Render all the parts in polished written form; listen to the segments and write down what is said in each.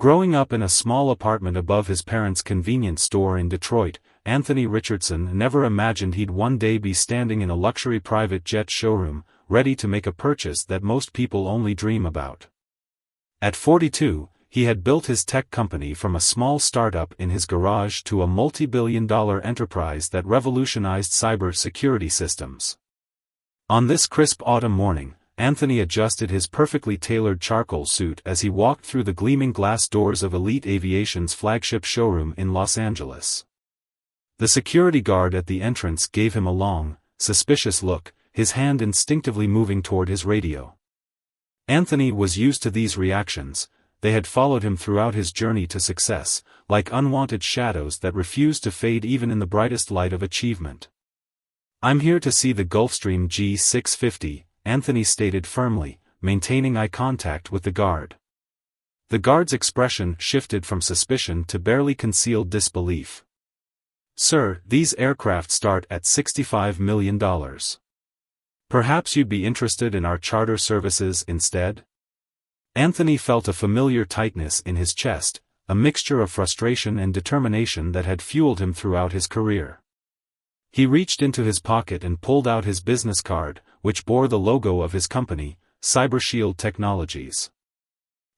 Growing up in a small apartment above his parents' convenience store in Detroit, Anthony Richardson never imagined he'd one day be standing in a luxury private jet showroom, ready to make a purchase that most people only dream about. At 42, he had built his tech company from a small startup in his garage to a multi-billion-dollar enterprise that revolutionized cyber security systems. On this crisp autumn morning, Anthony adjusted his perfectly tailored charcoal suit as he walked through the gleaming glass doors of Elite Aviation's flagship showroom in Los Angeles. The security guard at the entrance gave him a long, suspicious look, his hand instinctively moving toward his radio. Anthony was used to these reactions. They had followed him throughout his journey to success, like unwanted shadows that refused to fade even in the brightest light of achievement. "I'm here to see the Gulfstream G650, Anthony stated firmly, maintaining eye contact with the guard. The guard's expression shifted from suspicion to barely concealed disbelief. "Sir, these aircraft start at $65 million. Perhaps you'd be interested in our charter services instead?" Anthony felt a familiar tightness in his chest, a mixture of frustration and determination that had fueled him throughout his career. He reached into his pocket and pulled out his business card, which bore the logo of his company, CyberShield Technologies.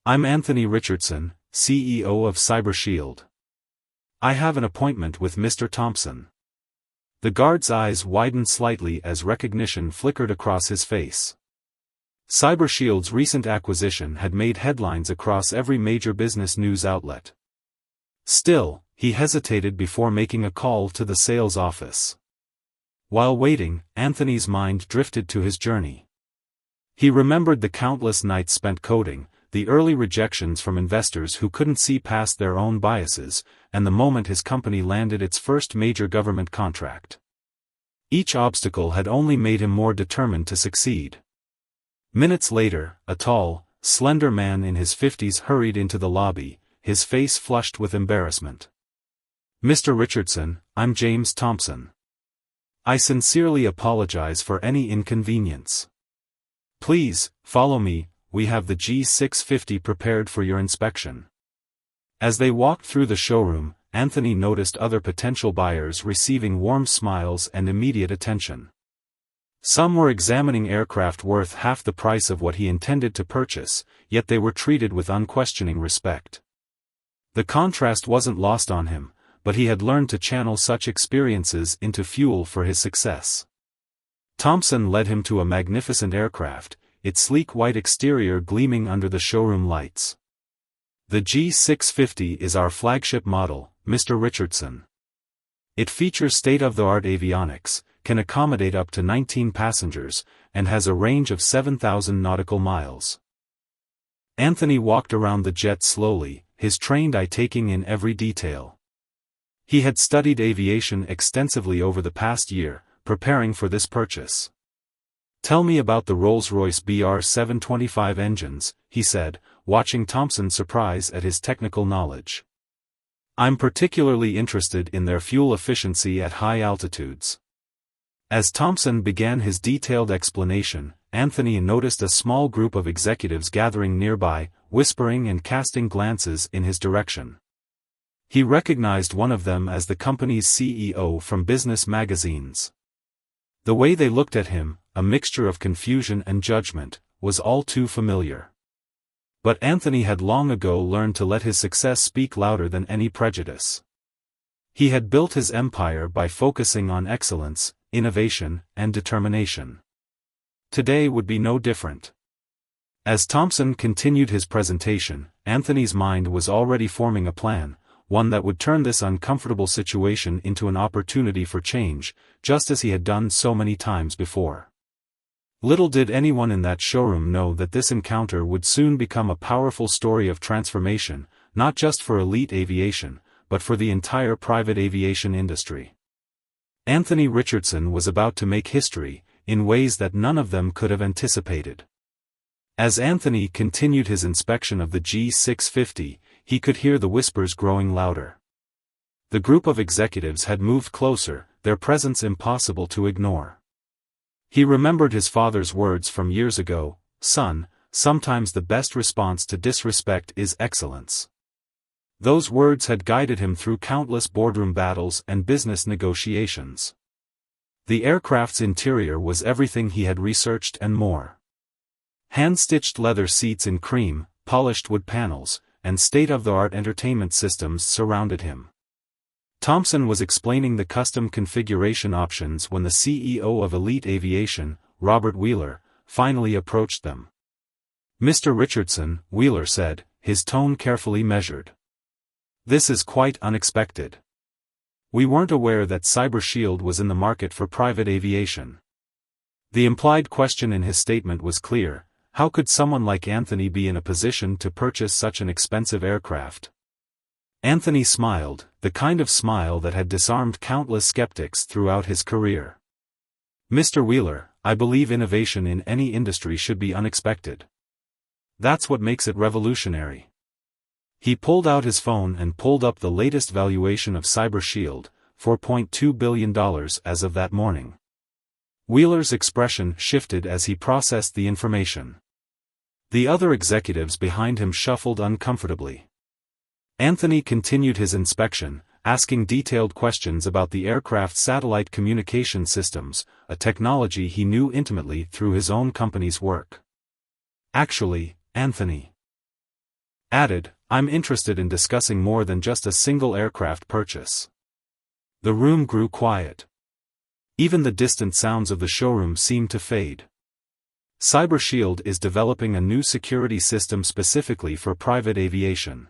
"I'm Anthony Richardson, CEO of CyberShield. I have an appointment with Mr. Thompson." The guard's eyes widened slightly as recognition flickered across his face. CyberShield's recent acquisition had made headlines across every major business news outlet. Still, he hesitated before making a call to the sales office. While waiting, Anthony's mind drifted to his journey. He remembered the countless nights spent coding, the early rejections from investors who couldn't see past their own biases, and the moment his company landed its first major government contract. Each obstacle had only made him more determined to succeed. Minutes later, a tall, slender man in his 50s hurried into the lobby, his face flushed with embarrassment. "Mr. Richardson, I'm James Thompson. I sincerely apologize for any inconvenience. Please, follow me, we have the G650 prepared for your inspection." As they walked through the showroom, Anthony noticed other potential buyers receiving warm smiles and immediate attention. Some were examining aircraft worth half the price of what he intended to purchase, yet they were treated with unquestioning respect. The contrast wasn't lost on him, but he had learned to channel such experiences into fuel for his success. Thompson led him to a magnificent aircraft, its sleek white exterior gleaming under the showroom lights. "The G650 is our flagship model, Mr. Richardson. It features state-of-the-art avionics, can accommodate up to 19 passengers, and has a range of 7,000 nautical miles." Anthony walked around the jet slowly, his trained eye taking in every detail. He had studied aviation extensively over the past year, preparing for this purchase. "Tell me about the Rolls-Royce BR725 engines," he said, watching Thompson's surprise at his technical knowledge. "I'm particularly interested in their fuel efficiency at high altitudes." As Thompson began his detailed explanation, Anthony noticed a small group of executives gathering nearby, whispering and casting glances in his direction. He recognized one of them as the company's CEO from business magazines. The way they looked at him, a mixture of confusion and judgment, was all too familiar. But Anthony had long ago learned to let his success speak louder than any prejudice. He had built his empire by focusing on excellence, innovation, and determination. Today would be no different. As Thompson continued his presentation, Anthony's mind was already forming a plan, one that would turn this uncomfortable situation into an opportunity for change, just as he had done so many times before. Little did anyone in that showroom know that this encounter would soon become a powerful story of transformation, not just for elite aviation, but for the entire private aviation industry. Anthony Richardson was about to make history, in ways that none of them could have anticipated. As Anthony continued his inspection of the G650, he could hear the whispers growing louder. The group of executives had moved closer, their presence impossible to ignore. He remembered his father's words from years ago, "Son, sometimes the best response to disrespect is excellence." Those words had guided him through countless boardroom battles and business negotiations. The aircraft's interior was everything he had researched and more. Hand-stitched leather seats in cream, polished wood panels, and state-of-the-art entertainment systems surrounded him. Thompson was explaining the custom configuration options when the CEO of Elite Aviation, Robert Wheeler, finally approached them. "Mr. Richardson," Wheeler said, his tone carefully measured. "This is quite unexpected. We weren't aware that Cyber Shield was in the market for private aviation." The implied question in his statement was clear: how could someone like Anthony be in a position to purchase such an expensive aircraft? Anthony smiled, the kind of smile that had disarmed countless skeptics throughout his career. "Mr. Wheeler, I believe innovation in any industry should be unexpected. That's what makes it revolutionary." He pulled out his phone and pulled up the latest valuation of Cyber Shield, $4.2 billion as of that morning. Wheeler's expression shifted as he processed the information. The other executives behind him shuffled uncomfortably. Anthony continued his inspection, asking detailed questions about the aircraft's satellite communication systems, a technology he knew intimately through his own company's work. "Actually," Anthony added, "I'm interested in discussing more than just a single aircraft purchase." The room grew quiet. Even the distant sounds of the showroom seemed to fade. "Cyber Shield is developing a new security system specifically for private aviation.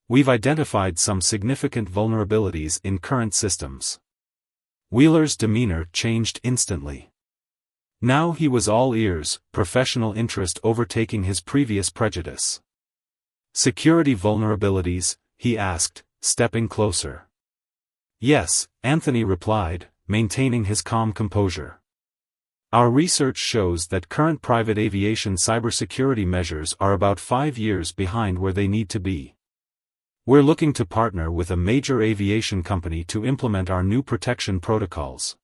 We've identified some significant vulnerabilities in current systems." Wheeler's demeanor changed instantly. Now he was all ears, professional interest overtaking his previous prejudice. "Security vulnerabilities?" he asked, stepping closer. "Yes," Anthony replied, maintaining his calm composure. "Our research shows that current private aviation cybersecurity measures are about 5 years behind where they need to be. We're looking to partner with a major aviation company to implement our new protection protocols."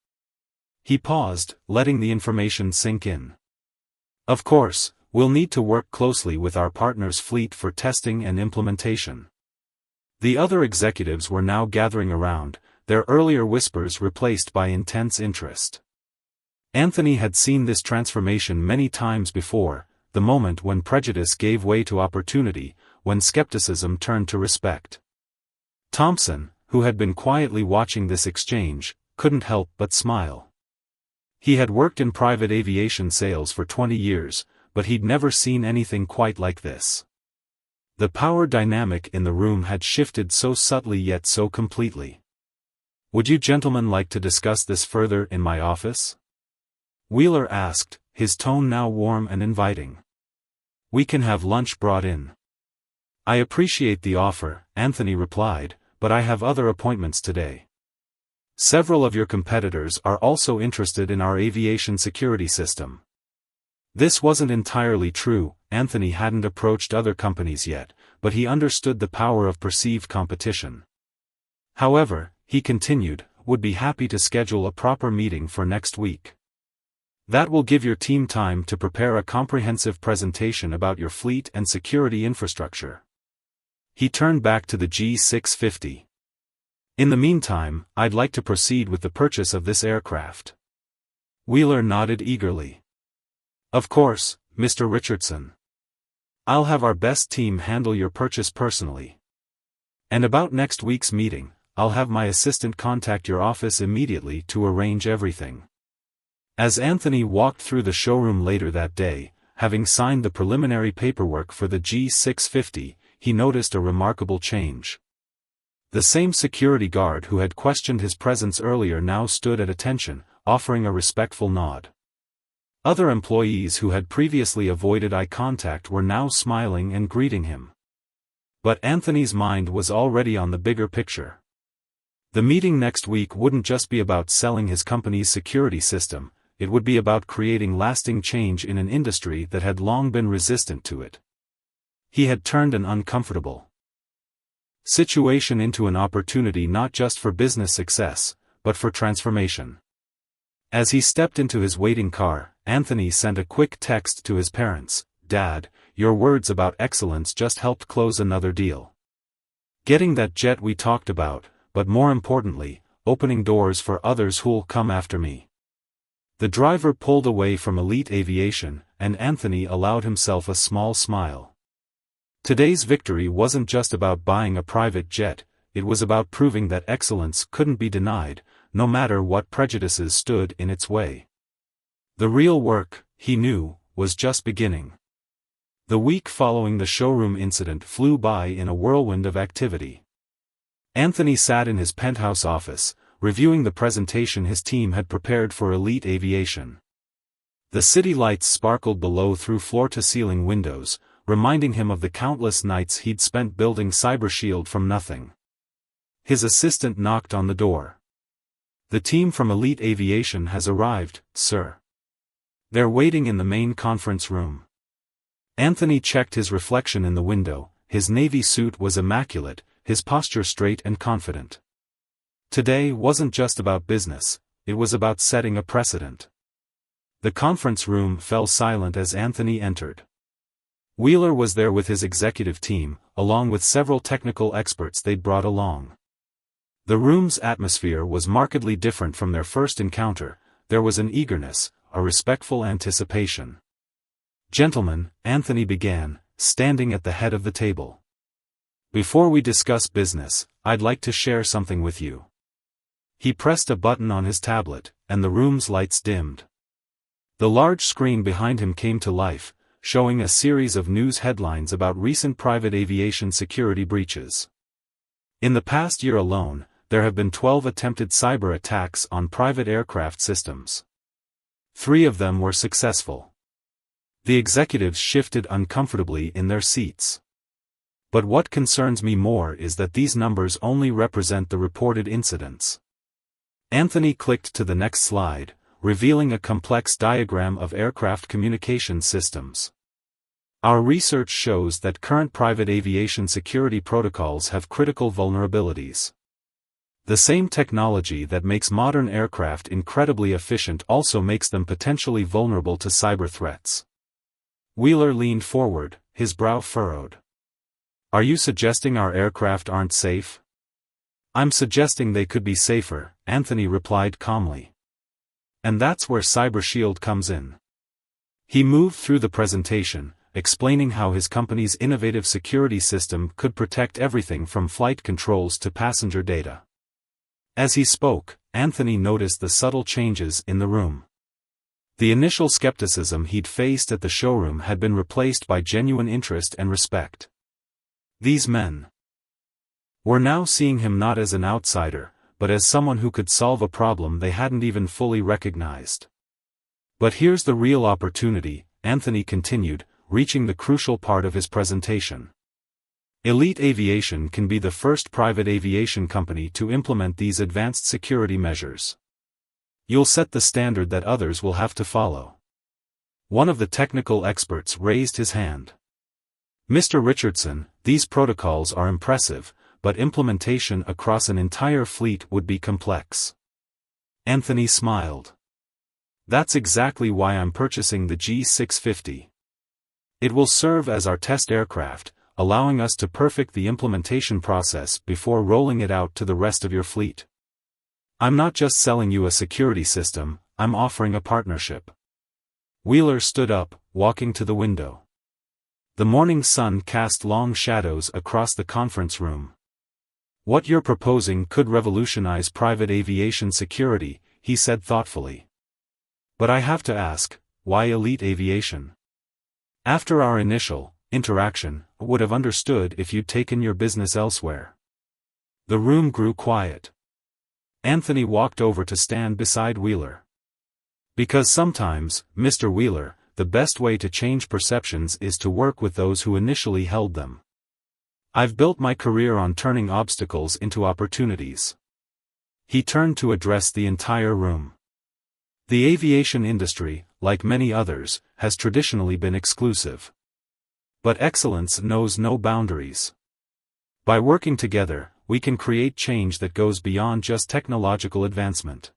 He paused, letting the information sink in. "Of course, we'll need to work closely with our partner's fleet for testing and implementation." The other executives were now gathering around, their earlier whispers replaced by intense interest. Anthony had seen this transformation many times before, the moment when prejudice gave way to opportunity, when skepticism turned to respect. Thompson, who had been quietly watching this exchange, couldn't help but smile. He had worked in private aviation sales for 20 years, but he'd never seen anything quite like this. The power dynamic in the room had shifted so subtly yet so completely. "Would you gentlemen like to discuss this further in my office?" Wheeler asked, his tone now warm and inviting. "We can have lunch brought in." "I appreciate the offer," Anthony replied, "but I have other appointments today. Several of your competitors are also interested in our aviation security system." This wasn't entirely true. Anthony hadn't approached other companies yet, but he understood the power of perceived competition. "However," he continued, "would be happy to schedule a proper meeting for next week. That will give your team time to prepare a comprehensive presentation about your fleet and security infrastructure." He turned back to the G650. "In the meantime, I'd like to proceed with the purchase of this aircraft." Wheeler nodded eagerly. "Of course, Mr. Richardson. I'll have our best team handle your purchase personally. And about next week's meeting, I'll have my assistant contact your office immediately to arrange everything." As Anthony walked through the showroom later that day, having signed the preliminary paperwork for the G650, he noticed a remarkable change. The same security guard who had questioned his presence earlier now stood at attention, offering a respectful nod. Other employees who had previously avoided eye contact were now smiling and greeting him. But Anthony's mind was already on the bigger picture. The meeting next week wouldn't just be about selling his company's security system, it would be about creating lasting change in an industry that had long been resistant to it. He had turned an uncomfortable situation into an opportunity not just for business success, but for transformation. As he stepped into his waiting car, Anthony sent a quick text to his parents: "Dad, your words about excellence just helped close another deal." Getting that jet we talked about, but more importantly, opening doors for others who'll come after me. The driver pulled away from Elite Aviation, and Anthony allowed himself a small smile. Today's victory wasn't just about buying a private jet, it was about proving that excellence couldn't be denied, no matter what prejudices stood in its way. The real work, he knew, was just beginning. The week following the showroom incident flew by in a whirlwind of activity. Anthony sat in his penthouse office, reviewing the presentation his team had prepared for Elite Aviation. The city lights sparkled below through floor-to-ceiling windows, reminding him of the countless nights he'd spent building CyberShield from nothing. His assistant knocked on the door. "The team from Elite Aviation has arrived, sir. They're waiting in the main conference room." Anthony checked his reflection in the window. His navy suit was immaculate, his posture straight and confident. Today wasn't just about business, it was about setting a precedent. The conference room fell silent as Anthony entered. Wheeler was there with his executive team, along with several technical experts they'd brought along. The room's atmosphere was markedly different from their first encounter. There was an eagerness, a respectful anticipation. "Gentlemen," Anthony began, standing at the head of the table. "Before we discuss business, I'd like to share something with you." He pressed a button on his tablet, and the room's lights dimmed. The large screen behind him came to life, showing a series of news headlines about recent private aviation security breaches. In the past year alone, there have been 12 attempted cyber attacks on private aircraft systems. 3 of them were successful. The executives shifted uncomfortably in their seats. "But what concerns me more is that these numbers only represent the reported incidents." Anthony clicked to the next slide, revealing a complex diagram of aircraft communication systems. "Our research shows that current private aviation security protocols have critical vulnerabilities. The same technology that makes modern aircraft incredibly efficient also makes them potentially vulnerable to cyber threats." Wheeler leaned forward, his brow furrowed. "Are you suggesting our aircraft aren't safe?" "I'm suggesting they could be safer," Anthony replied calmly. "And that's where CyberShield comes in." He moved through the presentation, explaining how his company's innovative security system could protect everything from flight controls to passenger data. As he spoke, Anthony noticed the subtle changes in the room. The initial skepticism he'd faced at the showroom had been replaced by genuine interest and respect. These men were now seeing him not as an outsider, but as someone who could solve a problem they hadn't even fully recognized. "But here's the real opportunity," Anthony continued, reaching the crucial part of his presentation. "Elite Aviation can be the first private aviation company to implement these advanced security measures. You'll set the standard that others will have to follow." One of the technical experts raised his hand. "Mr. Richardson, these protocols are impressive, but implementation across an entire fleet would be complex." Anthony smiled. "That's exactly why I'm purchasing the G650. It will serve as our test aircraft, allowing us to perfect the implementation process before rolling it out to the rest of your fleet. I'm not just selling you a security system, I'm offering a partnership." Wheeler stood up, walking to the window. The morning sun cast long shadows across the conference room. "What you're proposing could revolutionize private aviation security," he said thoughtfully. "But I have to ask, why Elite Aviation? After our initial interaction, I would have understood if you'd taken your business elsewhere." The room grew quiet. Anthony walked over to stand beside Wheeler. "Because sometimes, Mr. Wheeler, the best way to change perceptions is to work with those who initially held them. I've built my career on turning obstacles into opportunities." He turned to address the entire room. The aviation industry, like many others, has traditionally been exclusive. But excellence knows no boundaries. By working together, we can create change that goes beyond just technological advancement.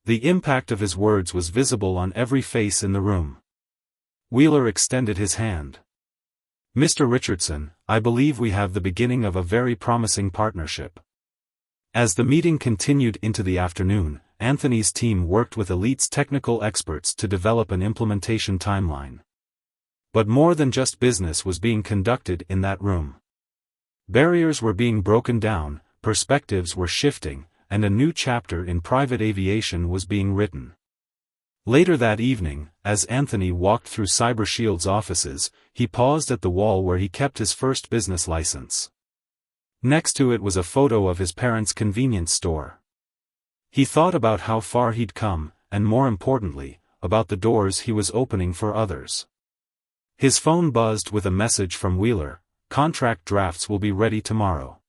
The impact of his words was visible on every face in the room. Wheeler extended his hand. Mr. Richardson, I believe we have the beginning of a very promising partnership. As the meeting continued into the afternoon, Anthony's team worked with Elite's technical experts to develop an implementation timeline. But more than just business was being conducted in that room. Barriers were being broken down, perspectives were shifting, and a new chapter in private aviation was being written. Later that evening, as Anthony walked through CyberShield's offices, he paused at the wall where he kept his first business license. Next to it was a photo of his parents' convenience store. He thought about how far he'd come, and more importantly, about the doors he was opening for others. His phone buzzed with a message from Wheeler: "Contract drafts will be ready tomorrow.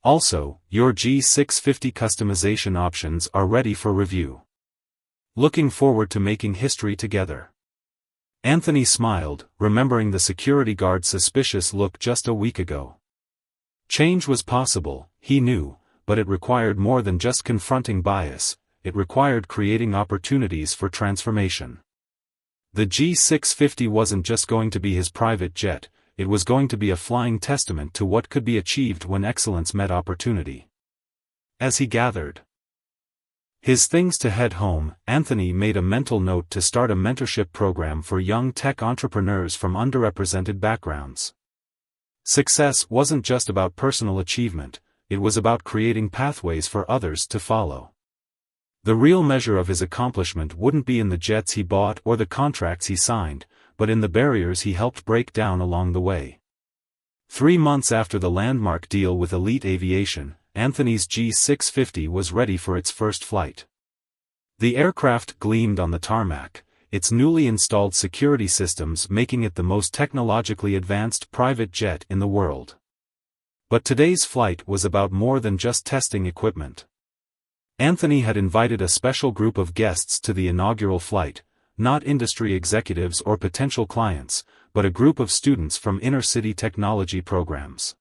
Also, your G650 customization options are ready for review. Looking forward to making history together." Anthony smiled, remembering the security guard's suspicious look just a week ago. Change was possible, he knew, but it required more than just confronting bias, it required creating opportunities for transformation. The G650 wasn't just going to be his private jet, it was going to be a flying testament to what could be achieved when excellence met opportunity. As he gathered his things to head home, Anthony made a mental note to start a mentorship program for young tech entrepreneurs from underrepresented backgrounds. Success wasn't just about personal achievement, it was about creating pathways for others to follow. The real measure of his accomplishment wouldn't be in the jets he bought or the contracts he signed, but in the barriers he helped break down along the way. 3 months after the landmark deal with Elite Aviation, Anthony's G650 was ready for its first flight. The aircraft gleamed on the tarmac, its newly installed security systems making it the most technologically advanced private jet in the world. But today's flight was about more than just testing equipment. Anthony had invited a special group of guests to the inaugural flight, not industry executives or potential clients, but a group of students from inner-city technology programs.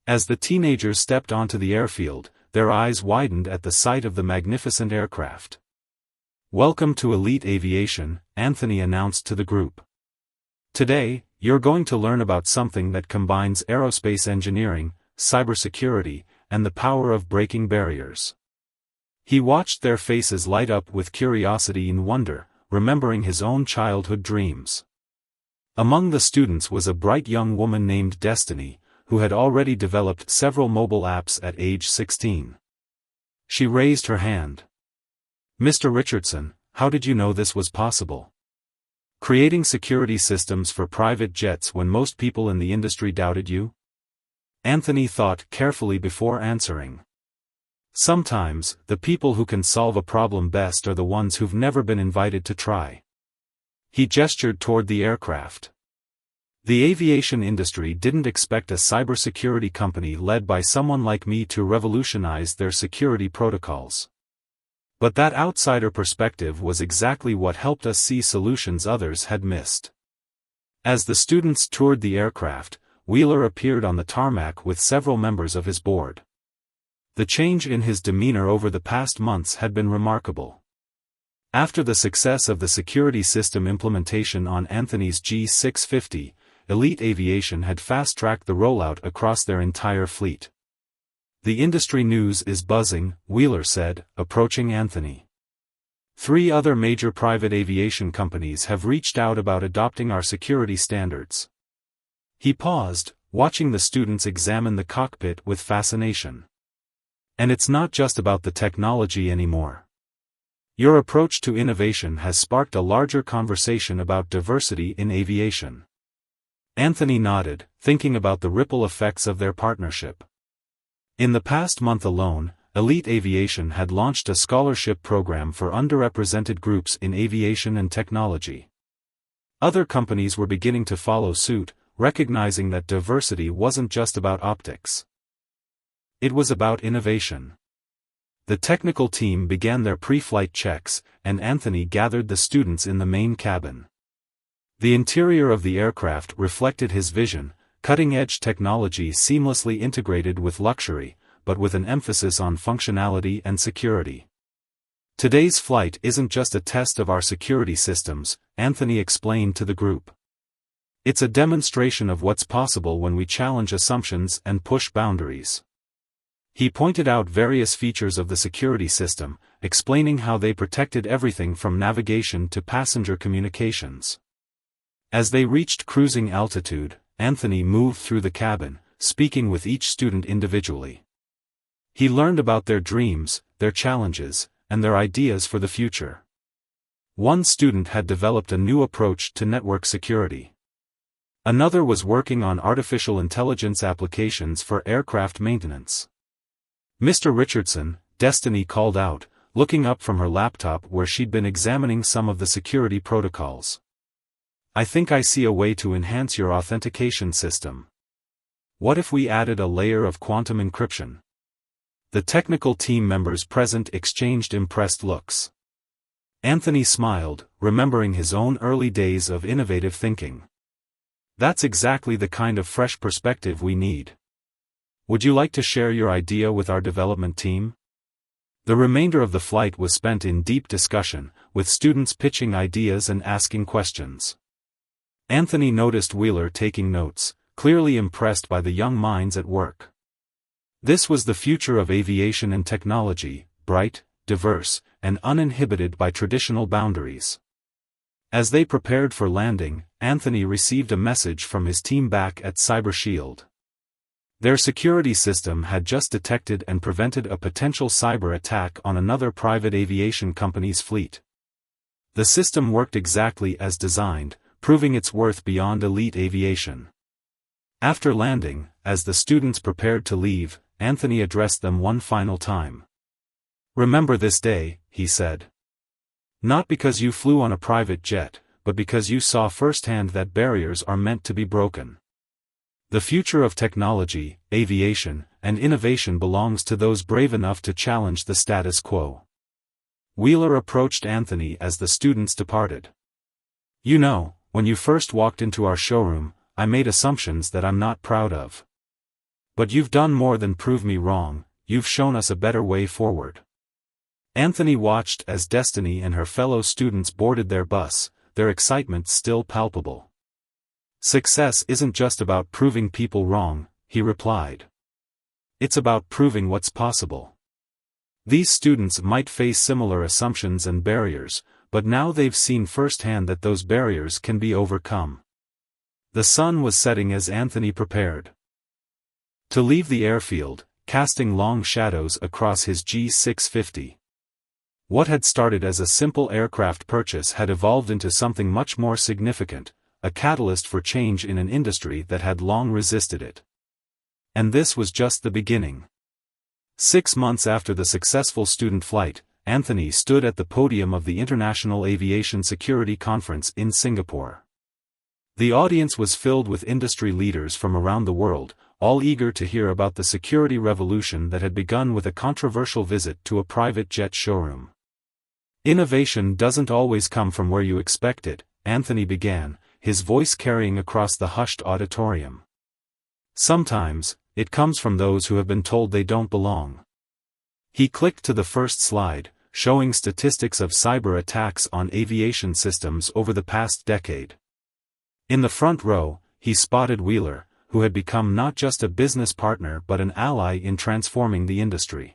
As the teenagers stepped onto the airfield, their eyes widened at the sight of the magnificent aircraft. "Welcome to Elite Aviation," Anthony announced to the group. "Today, you're going to learn about something that combines aerospace engineering, cybersecurity, and the power of breaking barriers." He watched their faces light up with curiosity and wonder, remembering his own childhood dreams. Among the students was a bright young woman named Destiny, who had already developed several mobile apps at age 16. She raised her hand. "Mr. Richardson, how did you know this was possible? Creating security systems for private jets when most people in the industry doubted you?" Anthony thought carefully before answering. Sometimes, the people who can solve a problem best are the ones who've never been invited to try. He gestured toward the aircraft. The aviation industry didn't expect a cybersecurity company led by someone like me to revolutionize their security protocols. But that outsider perspective was exactly what helped us see solutions others had missed. As the students toured the aircraft, Wheeler appeared on the tarmac with several members of his board. The change in his demeanor over the past months had been remarkable. After the success of the security system implementation on Anthony's G650, Elite Aviation had fast-tracked the rollout across their entire fleet. "The industry news is buzzing," Wheeler said, approaching Anthony. 3 other major private aviation companies have reached out about adopting our security standards." He paused, watching the students examine the cockpit with fascination. "And it's not just about the technology anymore. Your approach to innovation has sparked a larger conversation about diversity in aviation." Anthony nodded, thinking about the ripple effects of their partnership. In the past month alone, Elite Aviation had launched a scholarship program for underrepresented groups in aviation and technology. Other companies were beginning to follow suit, recognizing that diversity wasn't just about optics. It was about innovation. The technical team began their pre-flight checks, and Anthony gathered the students in the main cabin. The interior of the aircraft reflected his vision, cutting-edge technology seamlessly integrated with luxury, but with an emphasis on functionality and security. "Today's flight isn't just a test of our security systems," Anthony explained to the group. It's a demonstration of what's possible when we challenge assumptions and push boundaries. He pointed out various features of the security system, explaining how they protected everything from navigation to passenger communications. As they reached cruising altitude, Anthony moved through the cabin, speaking with each student individually. He learned about their dreams, their challenges, and their ideas for the future. One student had developed a new approach to network security. Another was working on artificial intelligence applications for aircraft maintenance. Mr. Richardson, Destiny called out, looking up from her laptop where she'd been examining some of the security protocols. I think I see a way to enhance your authentication system. What if we added a layer of quantum encryption? The technical team members present exchanged impressed looks. Anthony smiled, remembering his own early days of innovative thinking. That's exactly the kind of fresh perspective we need. Would you like to share your idea with our development team? The remainder of the flight was spent in deep discussion, with students pitching ideas and asking questions. Anthony noticed Wheeler taking notes, clearly impressed by the young minds at work. This was the future of aviation and technology, bright, diverse, and uninhibited by traditional boundaries. As they prepared for landing, Anthony received a message from his team back at Cyber Shield. Their security system had just detected and prevented a potential cyber attack on another private aviation company's fleet. The system worked exactly as designed, proving its worth beyond elite aviation. After landing, as the students prepared to leave, Anthony addressed them one final time. Remember this day, he said. Not because you flew on a private jet, but because you saw firsthand that barriers are meant to be broken. The future of technology, aviation, and innovation belongs to those brave enough to challenge the status quo. Wheeler approached Anthony as the students departed. You know, when you first walked into our showroom, I made assumptions that I'm not proud of. But you've done more than prove me wrong, you've shown us a better way forward. Anthony watched as Destiny and her fellow students boarded their bus, their excitement still palpable. Success isn't just about proving people wrong, he replied. It's about proving what's possible. These students might face similar assumptions and barriers, but now they've seen firsthand that those barriers can be overcome. The sun was setting as Anthony prepared to leave the airfield, casting long shadows across his G650. What had started as a simple aircraft purchase had evolved into something much more significant, a catalyst for change in an industry that had long resisted it. And this was just the beginning. 6 months after the successful student flight, Anthony stood at the podium of the International Aviation Security Conference in Singapore. The audience was filled with industry leaders from around the world, all eager to hear about the security revolution that had begun with a controversial visit to a private jet showroom. Innovation doesn't always come from where you expect it, Anthony began, his voice carrying across the hushed auditorium. Sometimes, it comes from those who have been told they don't belong. He clicked to the first slide, showing statistics of cyber attacks on aviation systems over the past decade. In the front row, he spotted Wheeler, who had become not just a business partner but an ally in transforming the industry.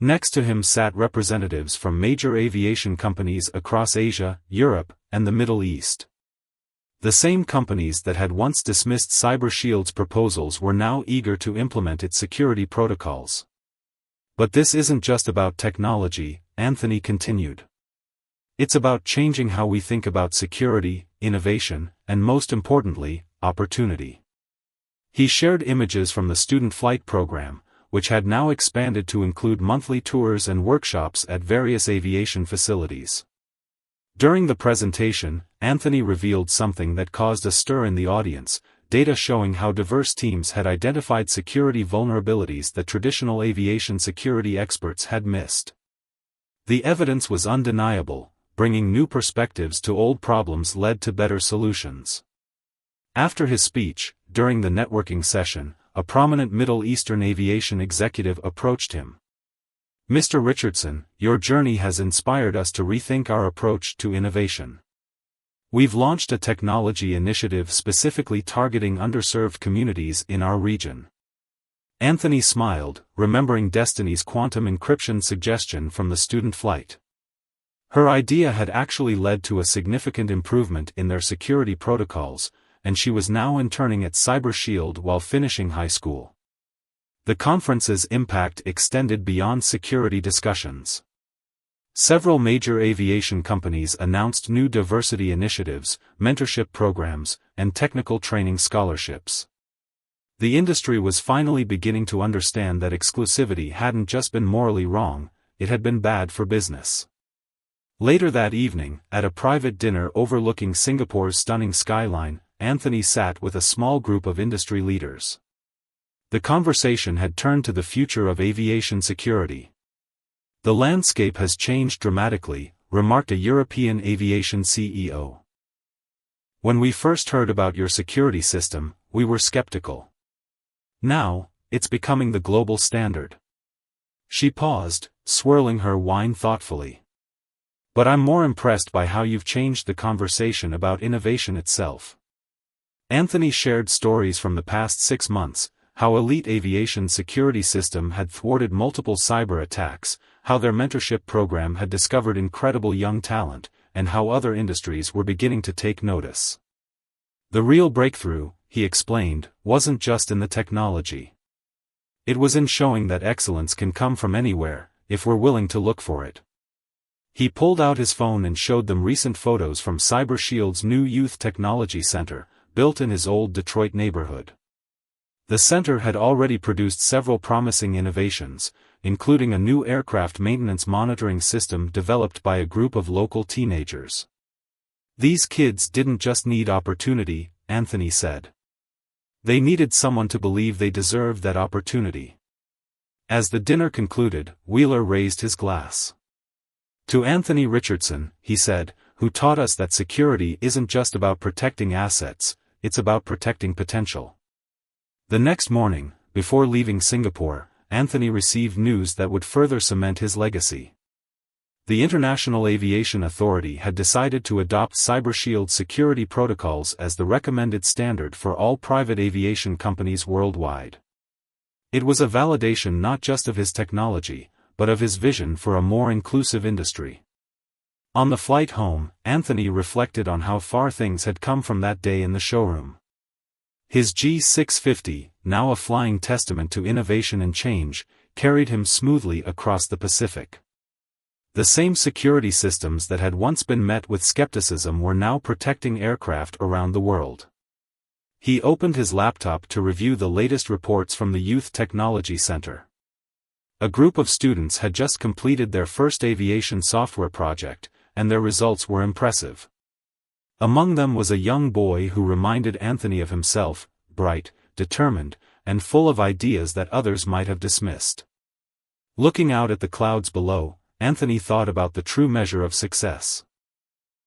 Next to him sat representatives from major aviation companies across Asia, Europe, and the Middle East. The same companies that had once dismissed Cyber Shield's proposals were now eager to implement its security protocols. But this isn't just about technology, Anthony continued. It's about changing how we think about security, innovation, and most importantly, opportunity. He shared images from the student flight program, which had now expanded to include monthly tours and workshops at various aviation facilities. During the presentation, Anthony revealed something that caused a stir in the audience, data showing how diverse teams had identified security vulnerabilities that traditional aviation security experts had missed. The evidence was undeniable, bringing new perspectives to old problems led to better solutions. After his speech, during the networking session, a prominent Middle Eastern aviation executive approached him. Mr. Richardson, your journey has inspired us to rethink our approach to innovation. We've launched a technology initiative specifically targeting underserved communities in our region. Anthony smiled, remembering Destiny's quantum encryption suggestion from the student flight. Her idea had actually led to a significant improvement in their security protocols, and she was now interning at Cyber Shield while finishing high school. The conference's impact extended beyond security discussions. Several major aviation companies announced new diversity initiatives, mentorship programs, and technical training scholarships. The industry was finally beginning to understand that exclusivity hadn't just been morally wrong, it had been bad for business. Later that evening, at a private dinner overlooking Singapore's stunning skyline, Anthony sat with a small group of industry leaders. The conversation had turned to the future of aviation security. "The landscape has changed dramatically," remarked a European aviation CEO. "When we first heard about your security system, we were skeptical. Now, it's becoming the global standard." She paused, swirling her wine thoughtfully. "But I'm more impressed by how you've changed the conversation about innovation itself." Anthony shared stories from the past 6 months, how elite aviation security system had thwarted multiple cyber attacks, how their mentorship program had discovered incredible young talent, and how other industries were beginning to take notice. The real breakthrough, he explained, wasn't just in the technology. It was in showing that excellence can come from anywhere, if we're willing to look for it. He pulled out his phone and showed them recent photos from Cyber Shield's new Youth Technology Center, built in his old Detroit neighborhood. The center had already produced several promising innovations, including a new aircraft maintenance monitoring system developed by a group of local teenagers. "These kids didn't just need opportunity," Anthony said. "They needed someone to believe they deserved that opportunity." As the dinner concluded, Wheeler raised his glass. "To Anthony Richardson," he said, "who taught us that security isn't just about protecting assets, it's about protecting potential." The next morning, before leaving Singapore, Anthony received news that would further cement his legacy. The International Aviation Authority had decided to adopt Cyber Shield security protocols as the recommended standard for all private aviation companies worldwide. It was a validation not just of his technology, but of his vision for a more inclusive industry. On the flight home, Anthony reflected on how far things had come from that day in the showroom. His G650, now a flying testament to innovation and change, carried him smoothly across the Pacific. The same security systems that had once been met with skepticism were now protecting aircraft around the world. He opened his laptop to review the latest reports from the Youth Technology Center. A group of students had just completed their first aviation software project, and their results were impressive. Among them was a young boy who reminded Anthony of himself, bright, determined, and full of ideas that others might have dismissed. Looking out at the clouds below, Anthony thought about the true measure of success.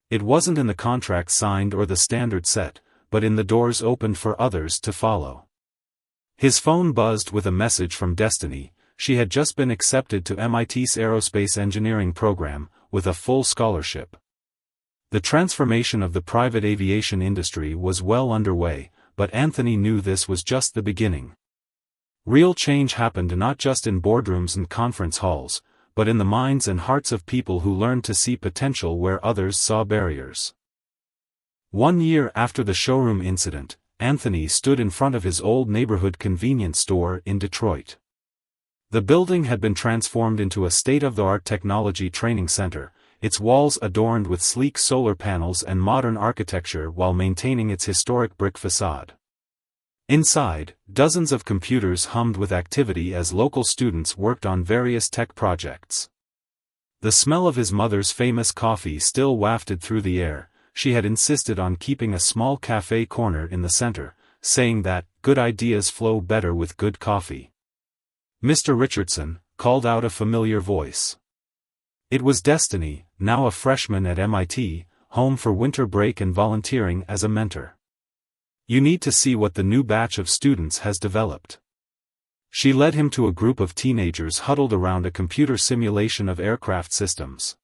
It wasn't in the contract signed or the standard set, but in the doors opened for others to follow. His phone buzzed with a message from Destiny. She had just been accepted to MIT's aerospace engineering program, with a full scholarship. The transformation of the private aviation industry was well underway, but Anthony knew this was just the beginning. Real change happened not just in boardrooms and conference halls, but in the minds and hearts of people who learned to see potential where others saw barriers. 1 year after the showroom incident, Anthony stood in front of his old neighborhood convenience store in Detroit. The building had been transformed into a state-of-the-art technology training center, its walls adorned with sleek solar panels and modern architecture while maintaining its historic brick facade. Inside, dozens of computers hummed with activity as local students worked on various tech projects. The smell of his mother's famous coffee still wafted through the air. She had insisted on keeping a small cafe corner in the center, saying that, good ideas flow better with good coffee. "Mr. Richardson," called out a familiar voice. It was Destiny, now a freshman at MIT, home for winter break and volunteering as a mentor. "You need to see what the new batch of students has developed." She led him to a group of teenagers huddled around a computer simulation of aircraft systems.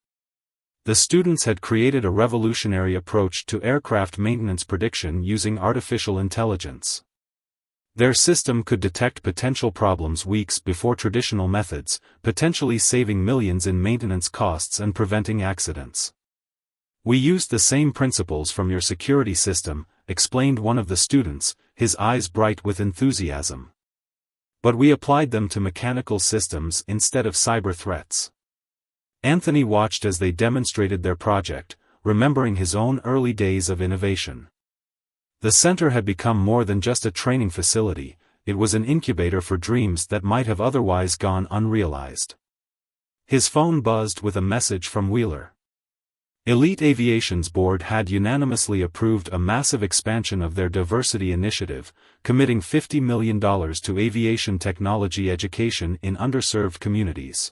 The students had created a revolutionary approach to aircraft maintenance prediction using artificial intelligence. Their system could detect potential problems weeks before traditional methods, potentially saving millions in maintenance costs and preventing accidents. "We used the same principles from your security system," explained one of the students, his eyes bright with enthusiasm. "But we applied them to mechanical systems instead of cyber threats." Anthony watched as they demonstrated their project, remembering his own early days of innovation. The center had become more than just a training facility, it was an incubator for dreams that might have otherwise gone unrealized. His phone buzzed with a message from Wheeler. Elite Aviation's board had unanimously approved a massive expansion of their diversity initiative, committing $50 million to aviation technology education in underserved communities.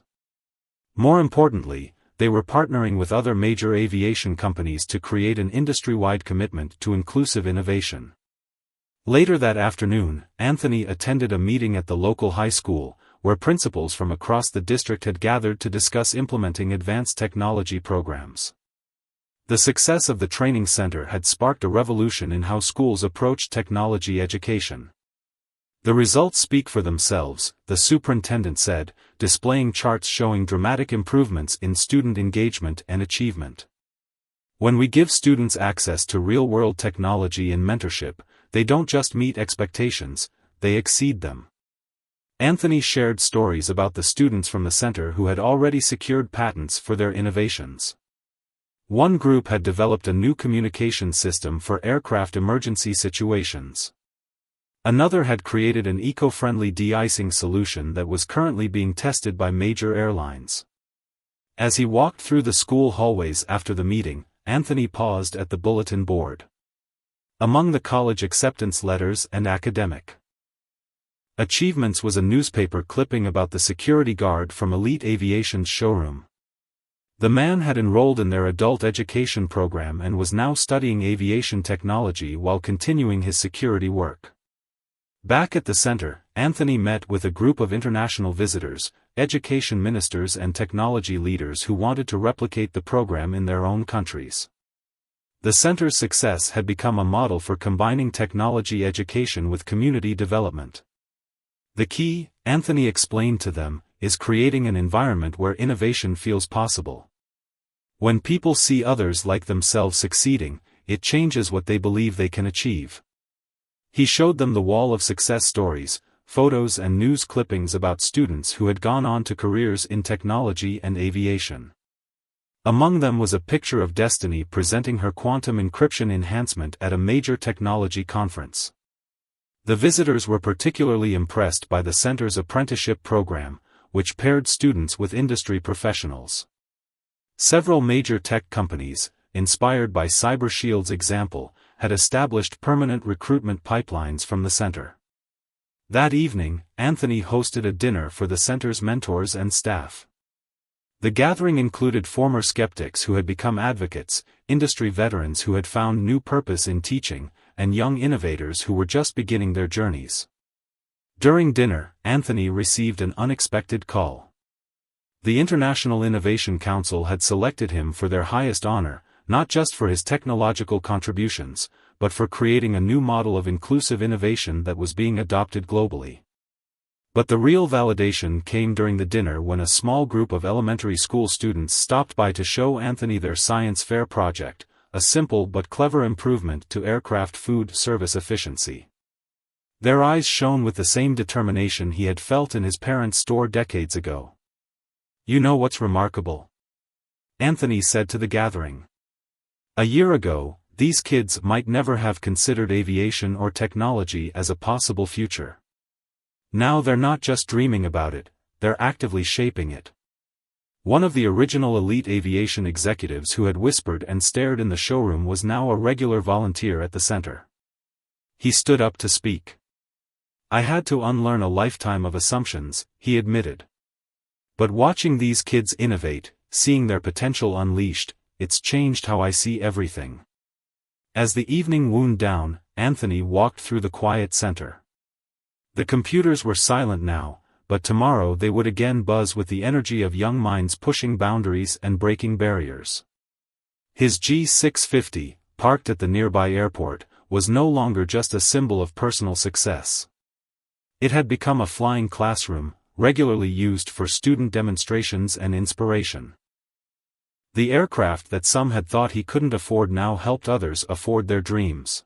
More importantly, they were partnering with other major aviation companies to create an industry-wide commitment to inclusive innovation. Later that afternoon, Anthony attended a meeting at the local high school, where principals from across the district had gathered to discuss implementing advanced technology programs. The success of the training center had sparked a revolution in how schools approached technology education. "The results speak for themselves," the superintendent said, displaying charts showing dramatic improvements in student engagement and achievement. "When we give students access to real-world technology and mentorship, they don't just meet expectations, they exceed them." Anthony shared stories about the students from the center who had already secured patents for their innovations. One group had developed a new communication system for aircraft emergency situations. Another had created an eco-friendly de-icing solution that was currently being tested by major airlines. As he walked through the school hallways after the meeting, Anthony paused at the bulletin board. Among the college acceptance letters and academic achievements was a newspaper clipping about the security guard from Elite Aviation's showroom. The man had enrolled in their adult education program and was now studying aviation technology while continuing his security work. Back at the center, Anthony met with a group of international visitors, education ministers and technology leaders who wanted to replicate the program in their own countries. The center's success had become a model for combining technology education with community development. "The key," Anthony explained to them, "is creating an environment where innovation feels possible. When people see others like themselves succeeding, it changes what they believe they can achieve." He showed them the wall of success stories, photos and news clippings about students who had gone on to careers in technology and aviation. Among them was a picture of Destiny presenting her quantum encryption enhancement at a major technology conference. The visitors were particularly impressed by the center's apprenticeship program, which paired students with industry professionals. Several major tech companies, inspired by CyberShield's example, had established permanent recruitment pipelines from the center. That evening, Anthony hosted a dinner for the center's mentors and staff. The gathering included former skeptics who had become advocates, industry veterans who had found new purpose in teaching, and young innovators who were just beginning their journeys. During dinner, Anthony received an unexpected call. The International Innovation Council had selected him for their highest honor, not just for his technological contributions, but for creating a new model of inclusive innovation that was being adopted globally. But the real validation came during the dinner when a small group of elementary school students stopped by to show Anthony their science fair project, a simple but clever improvement to aircraft food service efficiency. Their eyes shone with the same determination he had felt in his parents' store decades ago. "You know what's remarkable?" Anthony said to the gathering. "A year ago, these kids might never have considered aviation or technology as a possible future. Now they're not just dreaming about it, they're actively shaping it." One of the original Elite Aviation executives who had whispered and stared in the showroom was now a regular volunteer at the center. He stood up to speak. "I had to unlearn a lifetime of assumptions," he admitted. "But watching these kids innovate, seeing their potential unleashed, it's changed how I see everything." As the evening wound down, Anthony walked through the quiet center. The computers were silent now, but tomorrow they would again buzz with the energy of young minds pushing boundaries and breaking barriers. His G650, parked at the nearby airport, was no longer just a symbol of personal success. It had become a flying classroom, regularly used for student demonstrations and inspiration. The aircraft that some had thought he couldn't afford now helped others afford their dreams.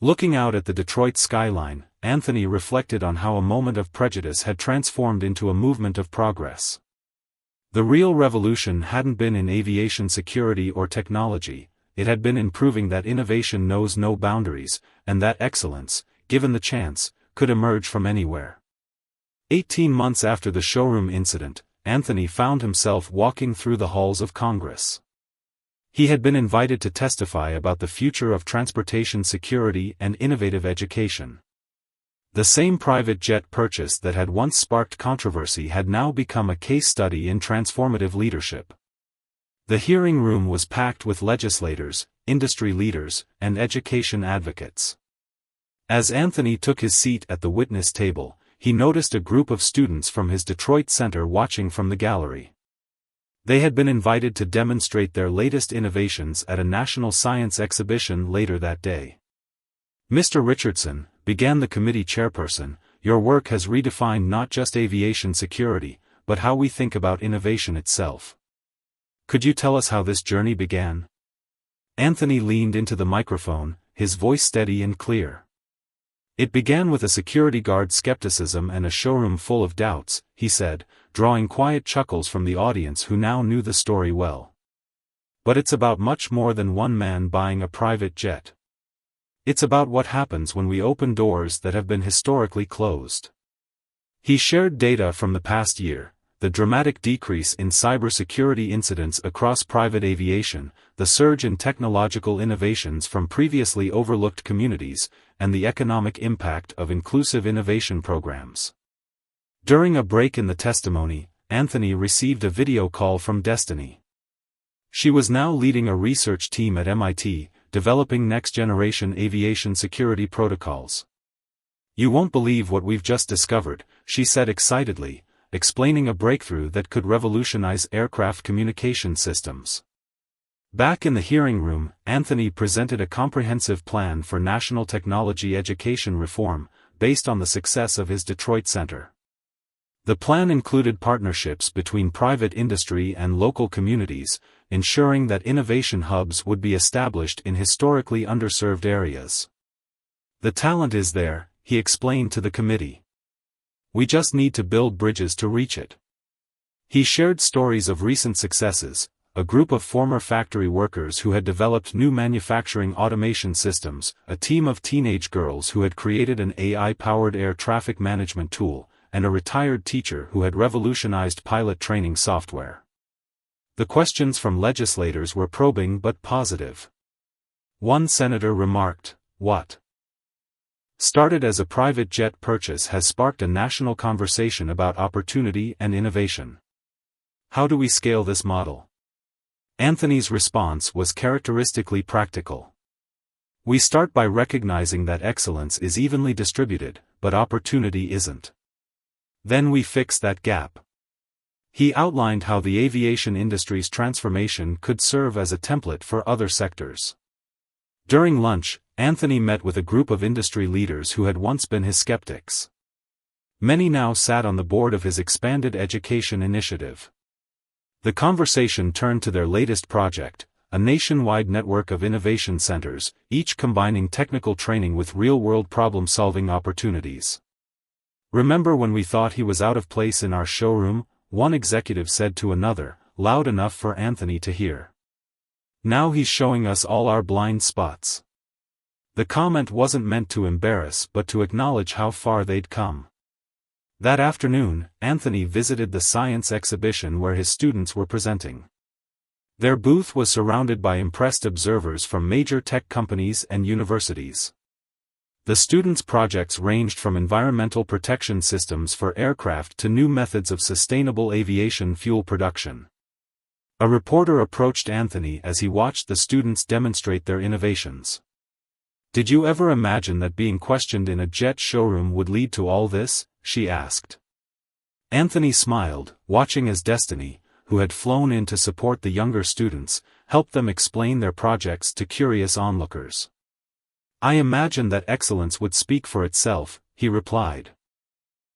Looking out at the Detroit skyline, Anthony reflected on how a moment of prejudice had transformed into a movement of progress. The real revolution hadn't been in aviation security or technology, it had been in proving that innovation knows no boundaries, and that excellence, given the chance, could emerge from anywhere. 18 months after the showroom incident, Anthony found himself walking through the halls of Congress. He had been invited to testify about the future of transportation security and innovative education. The same private jet purchase that had once sparked controversy had now become a case study in transformative leadership. The hearing room was packed with legislators, industry leaders, and education advocates. As Anthony took his seat at the witness table, he noticed a group of students from his Detroit center watching from the gallery. They had been invited to demonstrate their latest innovations at a national science exhibition later that day. "Mr. Richardson," began the committee chairperson, "your work has redefined not just aviation security, but how we think about innovation itself. Could you tell us how this journey began?" Anthony leaned into the microphone, his voice steady and clear. "It began with a security guard's skepticism and a showroom full of doubts," he said, drawing quiet chuckles from the audience who now knew the story well. "But it's about much more than one man buying a private jet. It's about what happens when we open doors that have been historically closed." He shared data from the past year: the dramatic decrease in cybersecurity incidents across private aviation, the surge in technological innovations from previously overlooked communities, and the economic impact of inclusive innovation programs. During a break in the testimony, Anthony received a video call from Destiny. She was now leading a research team at MIT, developing next-generation aviation security protocols. "You won't believe what we've just discovered," she said excitedly, explaining a breakthrough that could revolutionize aircraft communication systems. Back in the hearing room, Anthony presented a comprehensive plan for national technology education reform, based on the success of his Detroit center. The plan included partnerships between private industry and local communities, ensuring that innovation hubs would be established in historically underserved areas. "The talent is there," he explained to the committee. "We just need to build bridges to reach it." He shared stories of recent successes: a group of former factory workers who had developed new manufacturing automation systems, a team of teenage girls who had created an AI-powered air traffic management tool, and a retired teacher who had revolutionized pilot training software. The questions from legislators were probing but positive. One senator remarked, "What started as a private jet purchase has sparked a national conversation about opportunity and innovation. How do we scale this model?" Anthony's response was characteristically practical. "We start by recognizing that excellence is evenly distributed, but opportunity isn't. Then we fix that gap." He outlined how the aviation industry's transformation could serve as a template for other sectors. During lunch, Anthony met with a group of industry leaders who had once been his skeptics. Many now sat on the board of his expanded education initiative. The conversation turned to their latest project, a nationwide network of innovation centers, each combining technical training with real-world problem-solving opportunities. "Remember when we thought he was out of place in our showroom?" one executive said to another, loud enough for Anthony to hear. "Now he's showing us all our blind spots." The comment wasn't meant to embarrass but to acknowledge how far they'd come. That afternoon, Anthony visited the science exhibition where his students were presenting. Their booth was surrounded by impressed observers from major tech companies and universities. The students' projects ranged from environmental protection systems for aircraft to new methods of sustainable aviation fuel production. A reporter approached Anthony as he watched the students demonstrate their innovations. "Did you ever imagine that being questioned in a jet showroom would lead to all this?" she asked. Anthony smiled, watching as Destiny, who had flown in to support the younger students, helped them explain their projects to curious onlookers. "I imagined that excellence would speak for itself," he replied.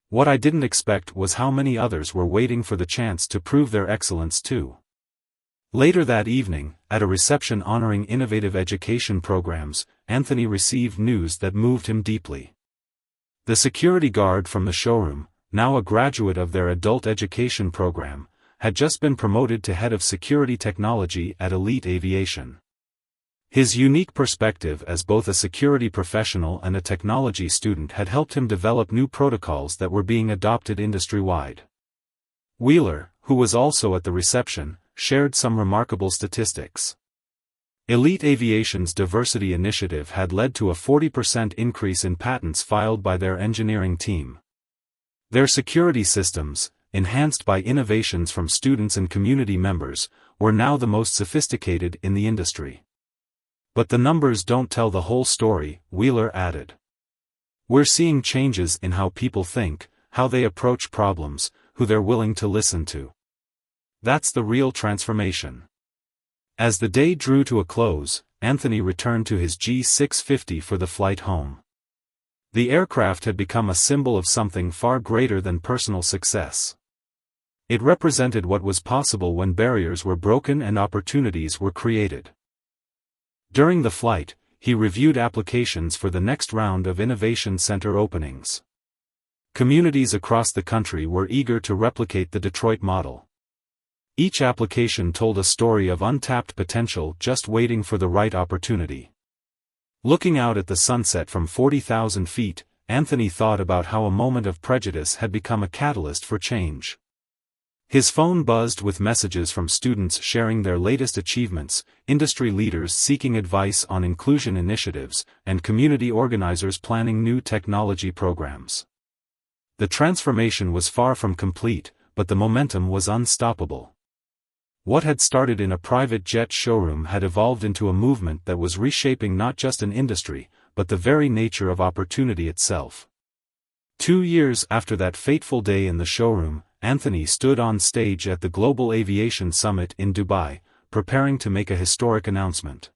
"What I didn't expect was how many others were waiting for the chance to prove their excellence too." Later that evening, at a reception honoring innovative education programs, Anthony received news that moved him deeply. The security guard from the showroom, now a graduate of their adult education program, had just been promoted to head of security technology at Elite Aviation. His unique perspective as both a security professional and a technology student had helped him develop new protocols that were being adopted industry-wide. Wheeler, who was also at the reception, shared some remarkable statistics. Elite Aviation's diversity initiative had led to a 40% increase in patents filed by their engineering team. Their security systems, enhanced by innovations from students and community members, were now the most sophisticated in the industry. "But the numbers don't tell the whole story," Wheeler added. "We're seeing changes in how people think, how they approach problems, who they're willing to listen to. That's the real transformation." As the day drew to a close, Anthony returned to his G650 for the flight home. The aircraft had become a symbol of something far greater than personal success. It represented what was possible when barriers were broken and opportunities were created. During the flight, he reviewed applications for the next round of Innovation Center openings. Communities across the country were eager to replicate the Detroit model. Each application told a story of untapped potential just waiting for the right opportunity. Looking out at the sunset from 40,000 feet, Anthony thought about how a moment of prejudice had become a catalyst for change. His phone buzzed with messages from students sharing their latest achievements, industry leaders seeking advice on inclusion initiatives, and community organizers planning new technology programs. The transformation was far from complete, but the momentum was unstoppable. What had started in a private jet showroom had evolved into a movement that was reshaping not just an industry, but the very nature of opportunity itself. 2 years after that fateful day in the showroom, Anthony stood on stage at the Global Aviation Summit in Dubai, preparing to make a historic announcement.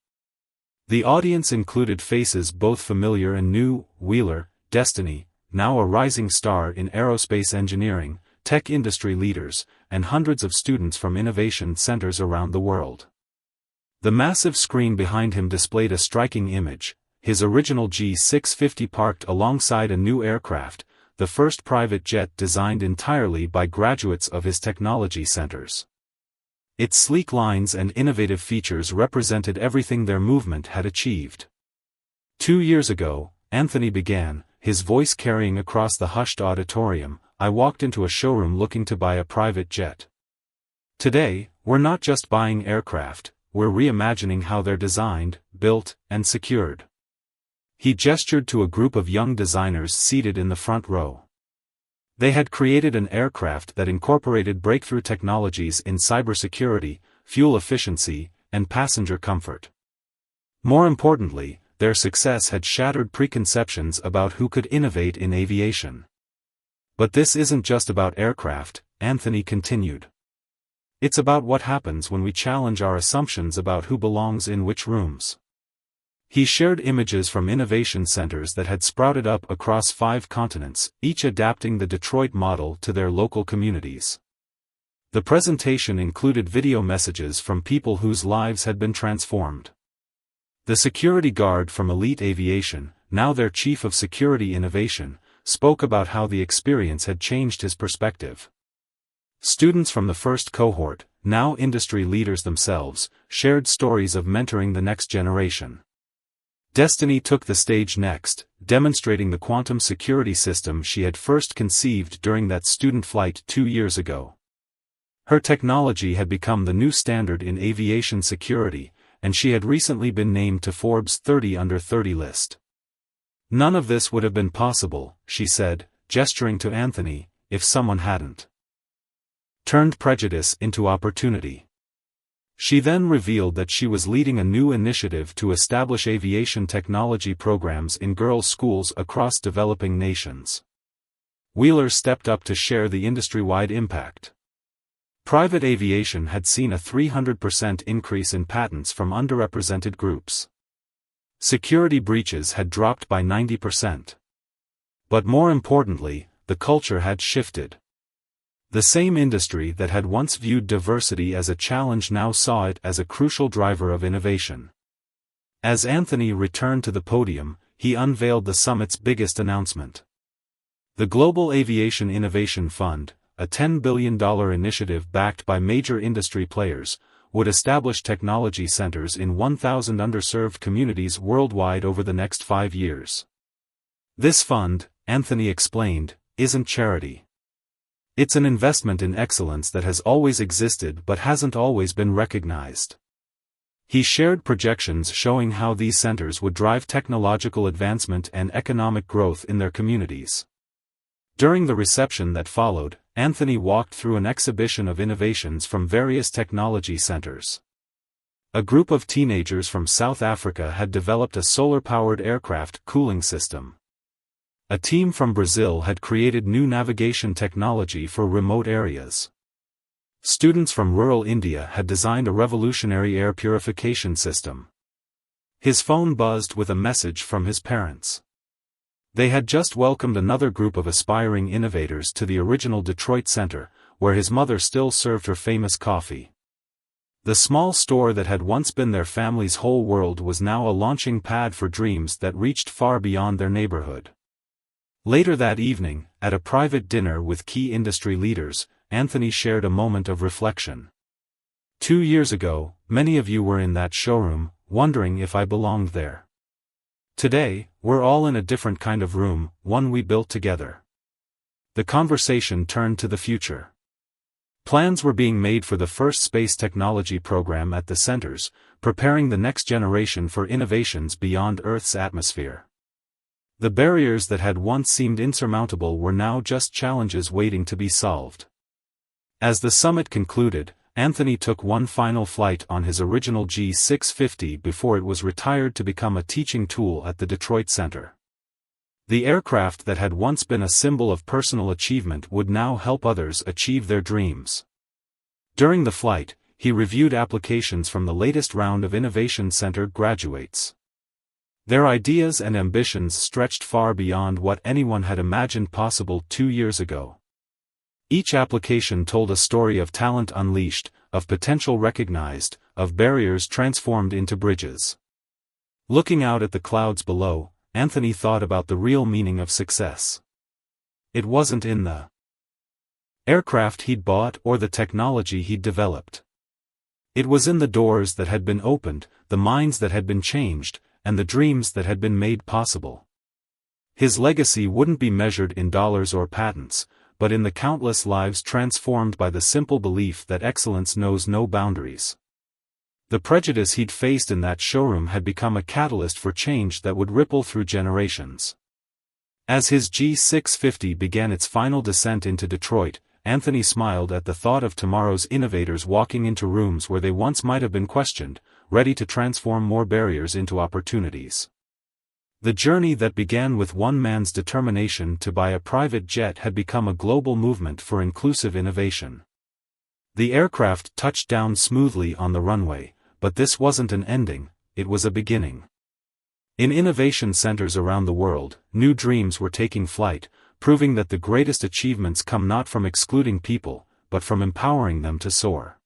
The audience included faces both familiar and new: Wheeler, Destiny, now a rising star in aerospace engineering, tech industry leaders, and hundreds of students from innovation centers around the world. The massive screen behind him displayed a striking image: his original G650 parked alongside a new aircraft, the first private jet designed entirely by graduates of his technology centers. Its sleek lines and innovative features represented everything their movement had achieved. 2 years ago, Anthony began, his voice carrying across the hushed auditorium, "I walked into a showroom looking to buy a private jet. Today, we're not just buying aircraft, we're reimagining how they're designed, built, and secured." He gestured to a group of young designers seated in the front row. They had created an aircraft that incorporated breakthrough technologies in cybersecurity, fuel efficiency, and passenger comfort. More importantly, their success had shattered preconceptions about who could innovate in aviation. "But this isn't just about aircraft," Anthony continued. "It's about what happens when we challenge our assumptions about who belongs in which rooms." He shared images from innovation centers that had sprouted up across 5 continents, each adapting the Detroit model to their local communities. The presentation included video messages from people whose lives had been transformed. The security guard from Elite Aviation, now their chief of security innovation, spoke about how the experience had changed his perspective. Students from the first cohort, now industry leaders themselves, shared stories of mentoring the next generation. Destiny took the stage next, demonstrating the quantum security system she had first conceived during that student flight 2 years ago. Her technology had become the new standard in aviation security, and she had recently been named to Forbes' 30 Under 30 list. "None of this would have been possible," she said, gesturing to Anthony, "if someone hadn't turned prejudice into opportunity." She then revealed that she was leading a new initiative to establish aviation technology programs in girls' schools across developing nations. Wheeler stepped up to share the industry-wide impact. Private aviation had seen a 300% increase in patents from underrepresented groups. Security breaches had dropped by 90%. But more importantly, the culture had shifted. The same industry that had once viewed diversity as a challenge now saw it as a crucial driver of innovation. As Anthony returned to the podium, he unveiled the summit's biggest announcement. The Global Aviation Innovation Fund, a $10 billion initiative backed by major industry players, would establish technology centers in 1,000 underserved communities worldwide over the next 5 years. This fund, Anthony explained, isn't charity. It's an investment in excellence that has always existed but hasn't always been recognized. He shared projections showing how these centers would drive technological advancement and economic growth in their communities. During the reception that followed, Anthony walked through an exhibition of innovations from various technology centers. A group of teenagers from South Africa had developed a solar-powered aircraft cooling system. A team from Brazil had created new navigation technology for remote areas. Students from rural India had designed a revolutionary air purification system. His phone buzzed with a message from his parents. They had just welcomed another group of aspiring innovators to the original Detroit Center, where his mother still served her famous coffee. The small store that had once been their family's whole world was now a launching pad for dreams that reached far beyond their neighborhood. Later that evening, at a private dinner with key industry leaders, Anthony shared a moment of reflection. 2 years ago, many of you were in that showroom, wondering if I belonged there. Today, we're all in a different kind of room, one we built together. The conversation turned to the future. Plans were being made for the first space technology program at the centers, preparing the next generation for innovations beyond Earth's atmosphere. The barriers that had once seemed insurmountable were now just challenges waiting to be solved. As the summit concluded, Anthony took one final flight on his original G650 before it was retired to become a teaching tool at the Detroit Center. The aircraft that had once been a symbol of personal achievement would now help others achieve their dreams. During the flight, he reviewed applications from the latest round of Innovation Center graduates. Their ideas and ambitions stretched far beyond what anyone had imagined possible 2 years ago. Each application told a story of talent unleashed, of potential recognized, of barriers transformed into bridges. Looking out at the clouds below, Anthony thought about the real meaning of success. It wasn't in the aircraft he'd bought or the technology he'd developed. It was in the doors that had been opened, the minds that had been changed, and the dreams that had been made possible. His legacy wouldn't be measured in dollars or patents, but in the countless lives transformed by the simple belief that excellence knows no boundaries. The prejudice he'd faced in that showroom had become a catalyst for change that would ripple through generations. As his G650 began its final descent into Detroit, Anthony smiled at the thought of tomorrow's innovators walking into rooms where they once might have been questioned, ready to transform more barriers into opportunities. The journey that began with one man's determination to buy a private jet had become a global movement for inclusive innovation. The aircraft touched down smoothly on the runway, but this wasn't an ending, it was a beginning. In innovation centers around the world, new dreams were taking flight, proving that the greatest achievements come not from excluding people, but from empowering them to soar.